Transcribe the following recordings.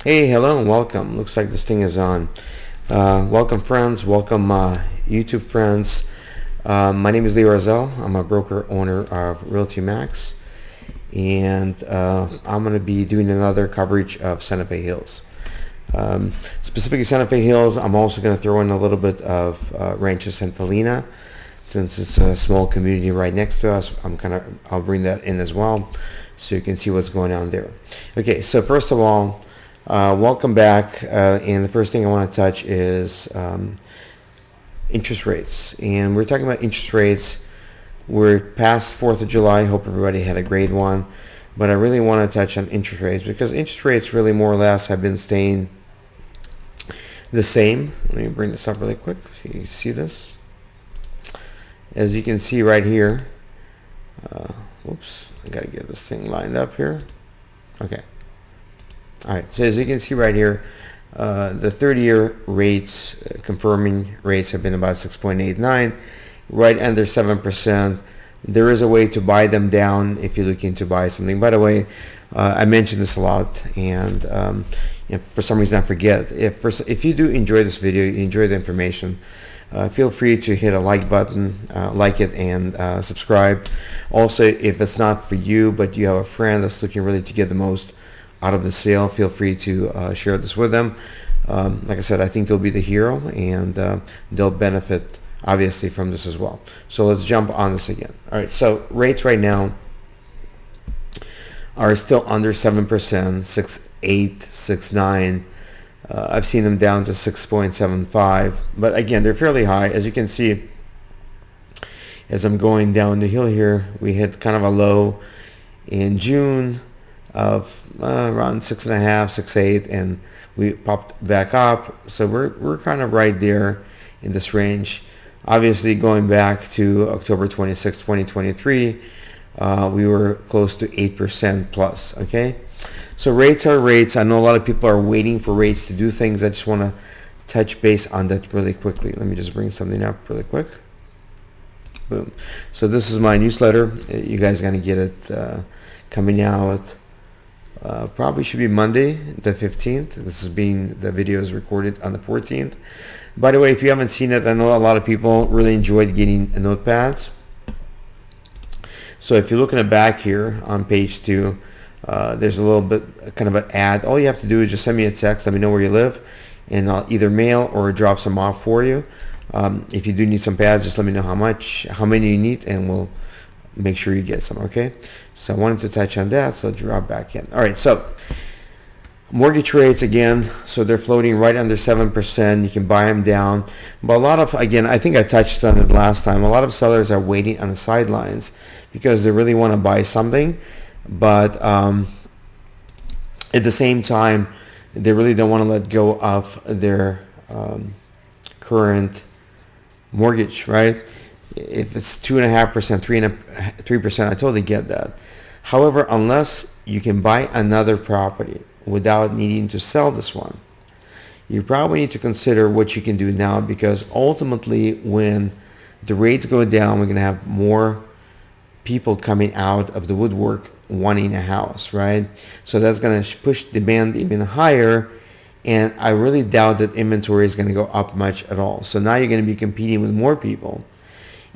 Hey, hello and welcome. Looks like this thing is on. Welcome friends, welcome YouTube friends. My name is Orzhel. I'm a broker owner of Realty Max, and I'm going to be doing another coverage of Santa Fe Hills. Specifically Santa Fe Hills, I'm also going to throw in a little bit of Rancho Santalina, since it's a small community right next to us. I'll bring that in as well, so you can see what's going on there. Okay, so first of all, welcome back, and the first thing I want to touch is interest rates. And we're talking about interest rates. We're past 4th of July. Hope everybody had a great one. But I really want to touch on interest rates because interest rates really more or less have been staying the same. Let me bring this up really quick so you see this. As you can see right here. Whoops, I got to get this thing lined up here. Okay. All right, so as you can see right here, the 30-year rates, confirming rates have been about 6.89, right under 7%. There is a way to buy them down if you're looking to buy something. By the way, I mentioned this a lot, and for some reason I forget. If you do enjoy this video, you enjoy the information, feel free to hit a like button, like it, and subscribe. Also, if it's not for you, but you have a friend that's looking really to get the most out of the sale, feel free to share this with them. Like I said, I think you'll be the hero, and they'll benefit obviously from this as well. So let's jump on this again. All right, so rates right now are still under 7%, 6.8, 6.9. I've seen them down to 6.75, but again, they're fairly high. As you can see, as I'm going down the hill here, we hit kind of a low in June of around 6.5, 6.8, and we popped back up. So we're kind of right there in this range. Obviously, going back to October 26, 2023, we were close to 8% plus. Okay, so rates are rates. I know a lot of people are waiting for rates to do things. I just want to touch base on that really quickly. Let me just bring something up really quick. Boom. So this is my newsletter. You guys are gonna get it coming out. Probably should be Monday the 15th. The video is recorded on the 14th. By the way, if you haven't seen it, I know a lot of people really enjoyed getting notepads. So if you look in the back here on page 2, there's a little bit kind of an ad. All you have to do is just send me a text, let me know where you live, and I'll either mail or drop some off for you. If you do need some pads, just let me know how many you need, and we'll make sure you get some. Okay, so I wanted to touch on that, so drop back in. All right, so mortgage rates again, so they're floating right under 7%. You can buy them down, but a lot of, again, I think I touched on it last time, a lot of sellers are waiting on the sidelines because they really want to buy something, but at the same time they really don't want to let go of their current mortgage, right? If it's 2.5%, 3%, I totally get that. However, unless you can buy another property without needing to sell this one, you probably need to consider what you can do now, because ultimately when the rates go down, we're going to have more people coming out of the woodwork wanting a house, right? So that's going to push demand even higher, and I really doubt that inventory is going to go up much at all. So now you're going to be competing with more people.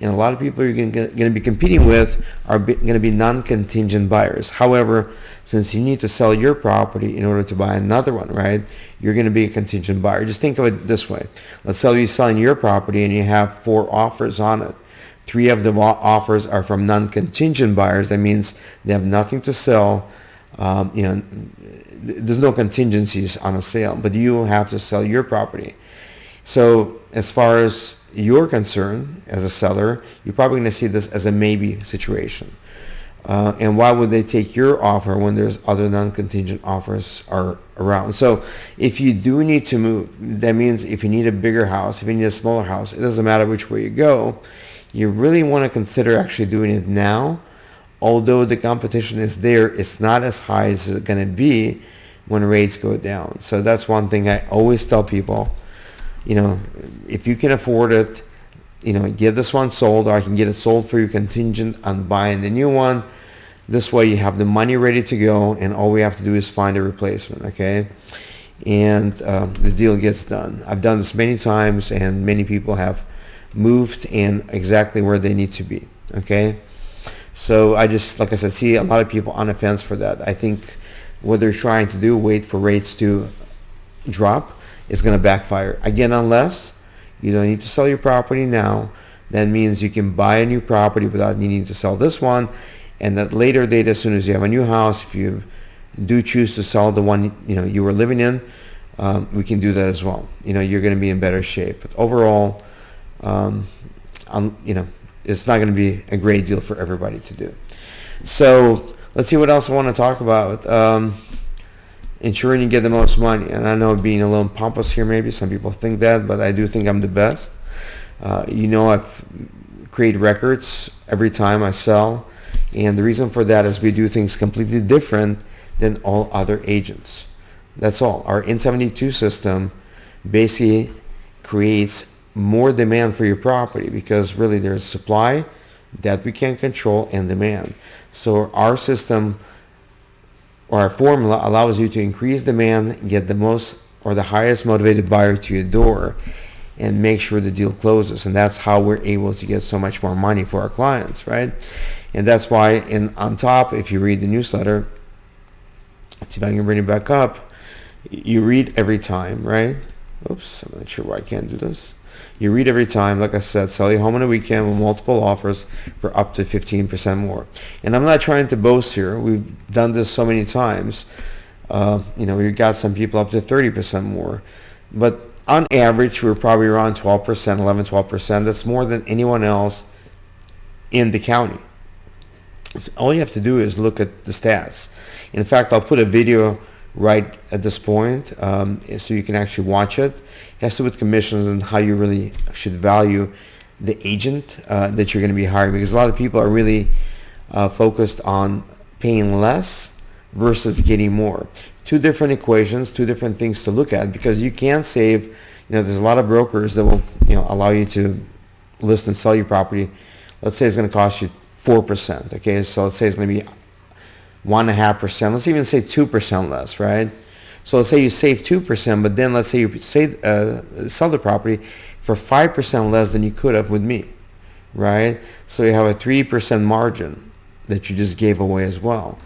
And a lot of people you're going to be competing with are going to be non-contingent buyers. However, since you need to sell your property in order to buy another one, right, you're going to be a contingent buyer. Just think of it this way. Let's say you're selling your property and you have 4 offers on it. 3 of the offers are from non-contingent buyers. That means they have nothing to sell. There's no contingencies on a sale, but you have to sell your property. So as far as you're concerned as a seller, you're probably going to see this as a maybe situation. And why would they take your offer when there's other non-contingent offers are around? So if you do need to move, that means if you need a bigger house, if you need a smaller house, it doesn't matter which way you go, you really want to consider actually doing it now. Although the competition is there, it's not as high as it's going to be when rates go down. So that's one thing I always tell people. If you can afford it, get this one sold, or I can get it sold for you contingent on buying the new one. This way you have the money ready to go, and all we have to do is find a replacement, okay? and the deal gets done. I've done this many times, and many people have moved and exactly where they need to be. Okay, so I just, like I said, see a lot of people on the fence for that. I think what they're trying to do, wait for rates to drop, is going to backfire again, unless you don't need to sell your property now. That means you can buy a new property without needing to sell this one, and at later date, as soon as you have a new house, if you do choose to sell the one you were living in, we can do that as well. You're going to be in better shape. But overall, it's not going to be a great deal for everybody to do. So let's see what else I want to talk about. Ensuring you get the most money. And I know being a little pompous here, maybe some people think that, but I do think I'm the best. I've created records every time I sell. And the reason for that is we do things completely different than all other agents. That's all. Our N72 system basically creates more demand for your property, because really there's supply that we can control and demand. So our system, or our formula, allows you to increase demand, get the most or the highest motivated buyer to your door, and make sure the deal closes. And that's how we're able to get so much more money for our clients, right? And that's why, on top, if you read the newsletter, let's see if I can bring it back up, you read every time, right? Oops, I'm not sure why I can't do this. You read every time, like I said, sell your home on a weekend with multiple offers for up to 15% more. And I'm not trying to boast here. We've done this so many times. We've got some people up to 30% more. But on average, we're probably around 12%, 11-12%. That's more than anyone else in the county. So all you have to do is look at the stats. In fact, I'll put a video right at this point, so you can actually watch it. It has to do with commissions and how you really should value the agent that you're going to be hiring, because a lot of people are really focused on paying less versus getting more. Two different equations, two different things to look at, because you can save. There's a lot of brokers that will allow you to list and sell your property. Let's say it's going to cost you 4%. Okay, so let's say it's going to be 1.5%. Let's even say 2% less, right? So let's say you save 2%, but then let's say you sell the property for 5% less than you could have with me, right? So you have a 3% margin that you just gave away as well.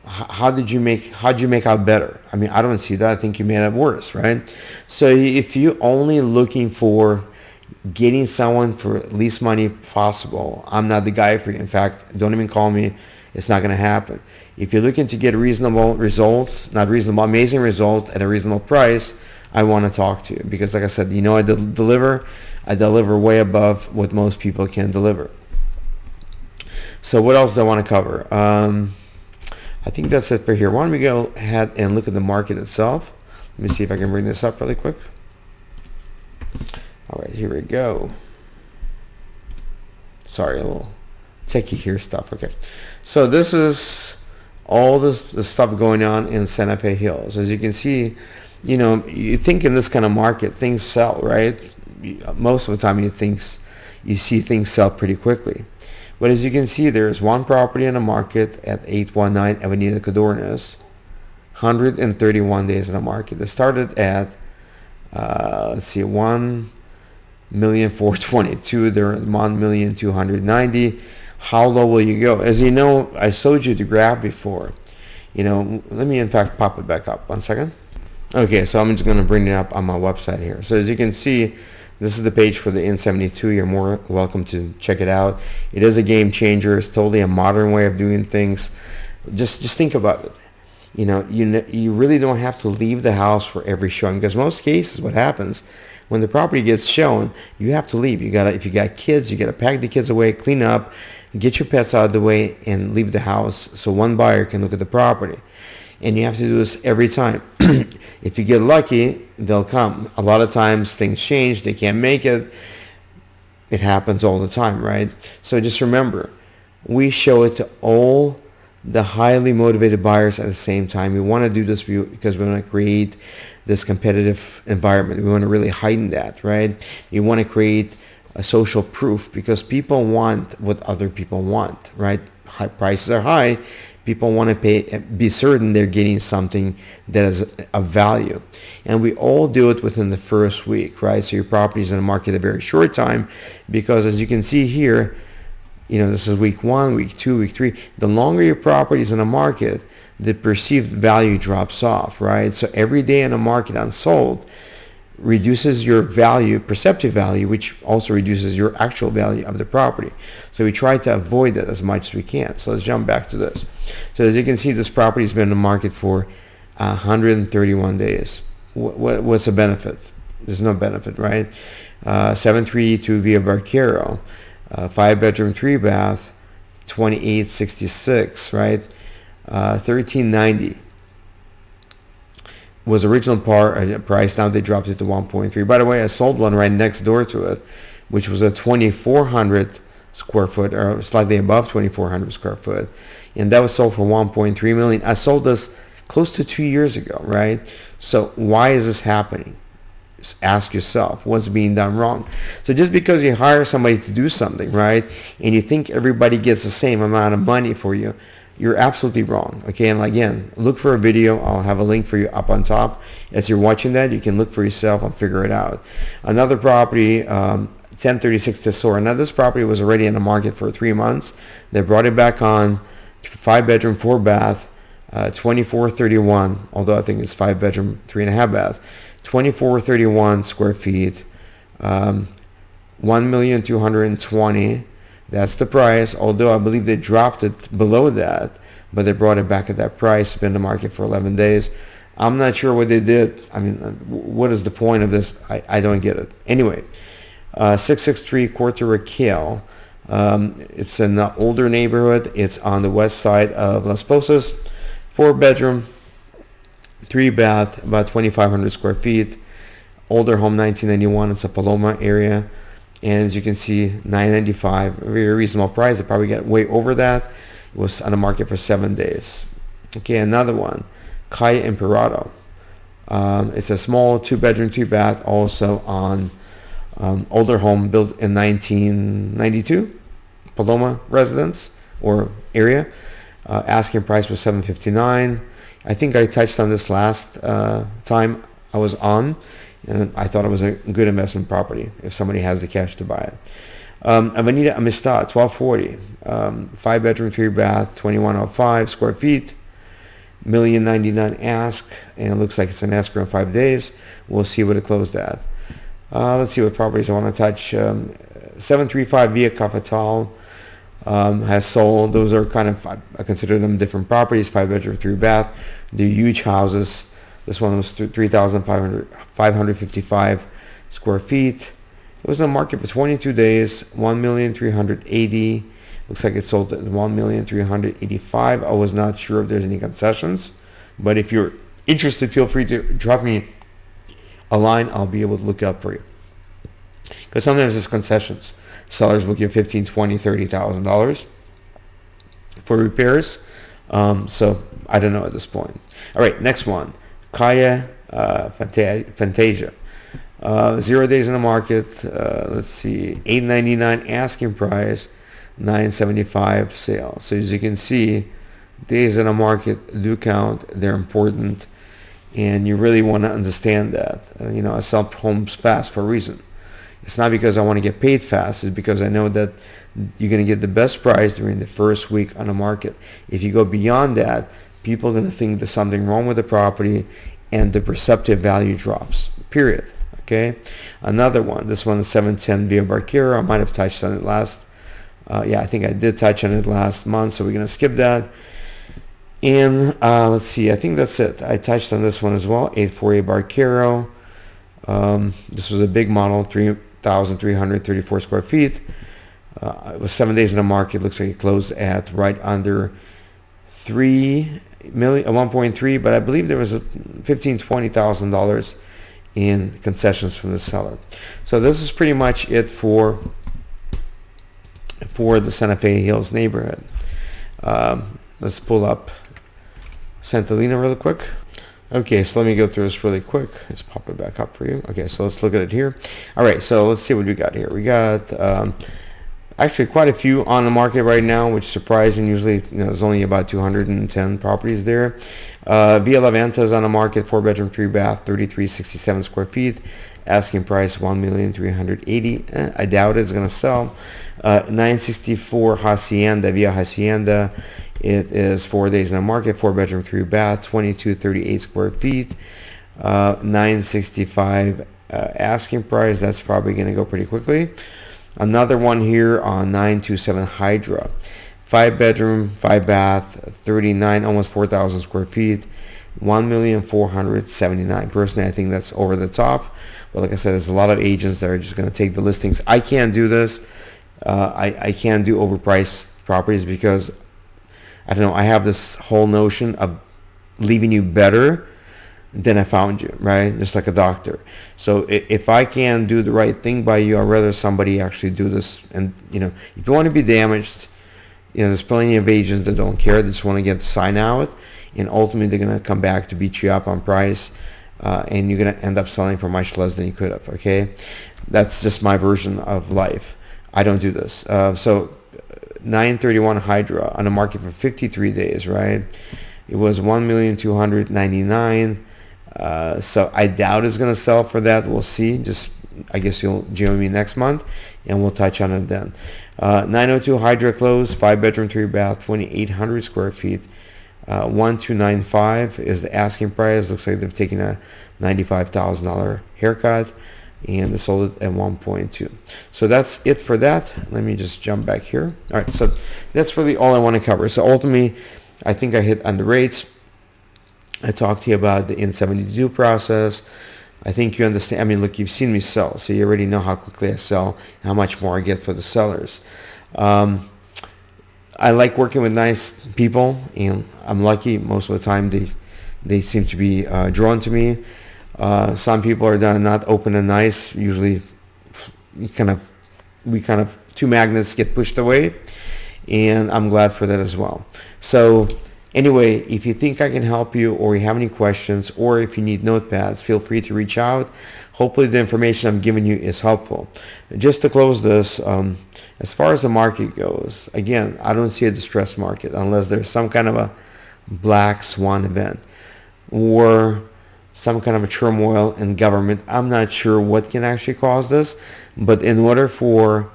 How'd you make out better? I mean, I don't see that. I think you made it worse, right? So if you're only looking for getting someone for least money possible, I'm not the guy for you. In fact, don't even call me. It's not going to happen. If you're looking to get reasonable results, not reasonable, amazing results at a reasonable price, I want to talk to you, because like I said, I deliver way above what most people can deliver. So what else do I want to cover? I think that's it for here. Why don't we go ahead and look at the market itself? Let me see if I can bring this up really quick. All right, here we go. Sorry, a little techie here stuff. Okay, so this is all the stuff going on in Santa Fe Hills. As you can see, you think in this kind of market things sell, right? Most of the time you see things sell pretty quickly. But as you can see, there's one property in the market at 819 Avenida Codorniz, 131 days in the market. It started at 1,422,000. They're at 1,290,000. How low will you go? As you know, I showed you the graph before. Let me in fact pop it back up. 1 second. Okay, so I'm just going to bring it up on my website here. So as you can see, this is the page for the N72. You're more welcome to check it out. It is a game changer. It's totally a modern way of doing things. Just think about it. You really don't have to leave the house for every showing, because most cases what happens when the property gets shown, you have to leave. If you got kids, you got to pack the kids away, clean up, get your pets out of the way, and leave the house so one buyer can look at the property. And you have to do this every time. If you get lucky, they'll come. A lot of times things change. They can't make it. It happens all the time, right? So just remember, we show it to all the highly motivated buyers at the same time. We want to do this because we want to create this competitive environment. We want to really heighten that, right? You want to create a social proof, because people want what other people want, right? High prices are high. People want to be certain they're getting something that is of value. And we all do it within the first week, right? So your property is in the market a very short time, because as you can see here, this is week 1, week 2, week 3. The longer your property is in the market, the perceived value drops off, right? So every day in the market unsold reduces your value, perceptive value, which also reduces your actual value of the property. So we try to avoid that as much as we can. So let's jump back to this. So as you can see, this property has been in the market for 131 days. What's the benefit? There's no benefit, right? 7332 Via Barquero, 5-bedroom, 3-bath, 2866, right? 1390 was original price. Now they dropped it to 1.3. By the way, I sold one right next door to it, which was a 2,400 square foot, or slightly above 2,400 square foot, and that was sold for 1.3 million. I sold this close to 2 years ago, right? So why is this happening? Just ask yourself, what's being done wrong? So just because you hire somebody to do something, right, and you think everybody gets the same amount of money for you, you're absolutely wrong. Okay, and again, look for a video. I'll have a link for you up on top. As you're watching that, you can look for yourself and figure it out. Another property, 1036 Tesoro. Now this property was already in the market for 3 months. They brought it back on, 5-bedroom, 4-bath, 2431. Although I think it's 5-bedroom, 3.5-bath, 2431 square feet, 1,220,000. That's the price, although I believe they dropped it below that, but they brought it back at that price. Been in the market for 11 days. I'm not sure what they did. I mean, what is the point of this? I don't get it. Anyway, 663 Corte Raquel. It's in the older neighborhood. It's on the west side of Las Posas. 4-bedroom, 3-bath, about 2,500 square feet. Older home, 1991. It's a Paloma area. And as you can see, $995, a very reasonable price. They probably got way over that. It was on the market for 7 days. Okay, another one, Calle Emperado. It's a small 2-bedroom, 2-bath, also on older home built in 1992, Paloma residence or area. Asking price was $759. I think I touched on this last time I was on. And I thought it was a good investment property if somebody has the cash to buy it. Avenida Amistad, 1240, 5-bedroom, 3-bath, 2105 square feet, $1,099,000 ask, and it looks like it's an escrow in 5 days. We'll see what it closed at. Let's see what properties I want to touch. 735 Via Cafetal has sold. Those are kind of, I consider them different properties, 5-bedroom, 3-bath. They're huge houses. This one was 3,555 square feet. It was in the market for 22 days, 1,380,000. Looks like it sold at 1,385,000. I was not sure if there's any concessions, but if you're interested, feel free to drop me a line. I'll be able to look it up for you. Because sometimes there's concessions. Sellers will give $15,000, $20,000, $30,000 for repairs. So I don't know at this point. All right, next one. Calle Fantasia. 0 days in the market. Let's see, $899 asking price, $975 sale. So as you can see, days in the market do count. They're important, and you really want to understand that. I sell homes fast for a reason. It's not because I want to get paid fast. It's because I know that you're going to get the best price during the first week on the market. If you go beyond that, people are going to think there's something wrong with the property, and the perceptive value drops, period. Okay, another one. This one is 710 Via Barquero. I might have touched on it last. I think I did touch on it last month, so we're going to skip that. And let's see, I think that's it. I touched on this one as well, 848 Barquero. This was a big model, 3,334 square feet. It was 7 days in the market. Looks like it closed at right under 3 million, 1.3, but I believe there was $15,000-$20,000 in concessions from the seller. So this is pretty much it for the Santa Fe Hills neighborhood. Let's pull up Santalina real quick. Okay, so let me go through this really quick. Let's pop it back up for you. Okay, so let's look at it here. All right, so let's see what we got here. We got Actually, quite a few on the market right now, which is surprising. Usually, there's only about 210 properties there. Villa La Venta is on the market, 4-bedroom, 3-bath, 3367 square feet. Asking price $1,380,000. I doubt it's going to sell. 964 Hacienda, Villa Hacienda. It is 4 days in the market, 4-bedroom, 3-bath, 2238 square feet. 965 asking price. That's probably going to go pretty quickly. Another one here on 927 Hydra, 5-bedroom, 5-bath, 39, almost 4,000 square feet, 1,479,000. Personally, I think that's over the top. But like I said, there's a lot of agents that are just going to take the listings. I can't do this. I can't do overpriced properties because I don't know. I have this whole notion of leaving you better than I found you, right? Just like a doctor. So if I can do the right thing by you, I'd rather somebody actually do this. And if you want to be damaged, there's plenty of agents that don't care. They just want to get the sign out, and ultimately they're going to come back to beat you up on price, and you're going to end up selling for much less than you could have. Okay, that's just my version of life. I don't do this. So 931 Hydra on the market for 53 days, right? It was 1,299,000. So I doubt it's going to sell for that. We'll see. I guess you'll join me next month, and we'll touch on it then. 902 Hydra closed, 5-bedroom, 3-bath, 2,800 square feet. 1,295 is the asking price. Looks like they've taken a $95,000 haircut, and they sold it at 1.2. So that's it for that. Let me just jump back here. All right, so that's really all I want to cover. So ultimately, I think I hit on the rates. I talked to you about the N72 process. I think you understand. I mean, look, you've seen me sell, so you already know how quickly I sell, how much more I get for the sellers. I like working with nice people, and I'm lucky. Most of the time, they seem to be drawn to me. Some people are not open and nice. Usually, we kind of two magnets get pushed away, and I'm glad for that as well. So anyway, if you think I can help you, or you have any questions, or if you need notepads, feel free to reach out. Hopefully the information I'm giving you is helpful. Just to close this, as far as the market goes, again, I don't see a distressed market unless there's some kind of a black swan event or some kind of a turmoil in government. I'm not sure what can actually cause this, but in order for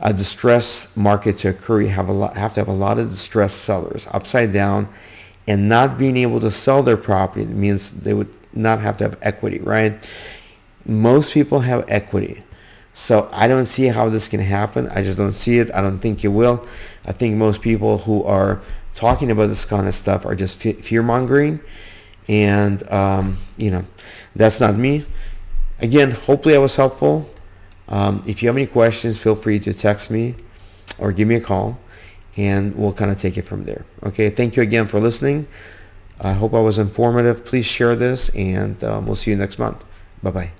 a distressed market to occur, you have to have a lot of distressed sellers upside down, and not being able to sell their property means they would not have to have equity, right? Most people have equity, so I don't see how this can happen. I just don't see it. I don't think it will. I think most people who are talking about this kind of stuff are just fear mongering, and that's not me. Again, hopefully I was helpful. If you have any questions, feel free to text me or give me a call, and we'll kind of take it from there. Okay, thank you again for listening. I hope I was informative. Please share this, and we'll see you next month. Bye-bye.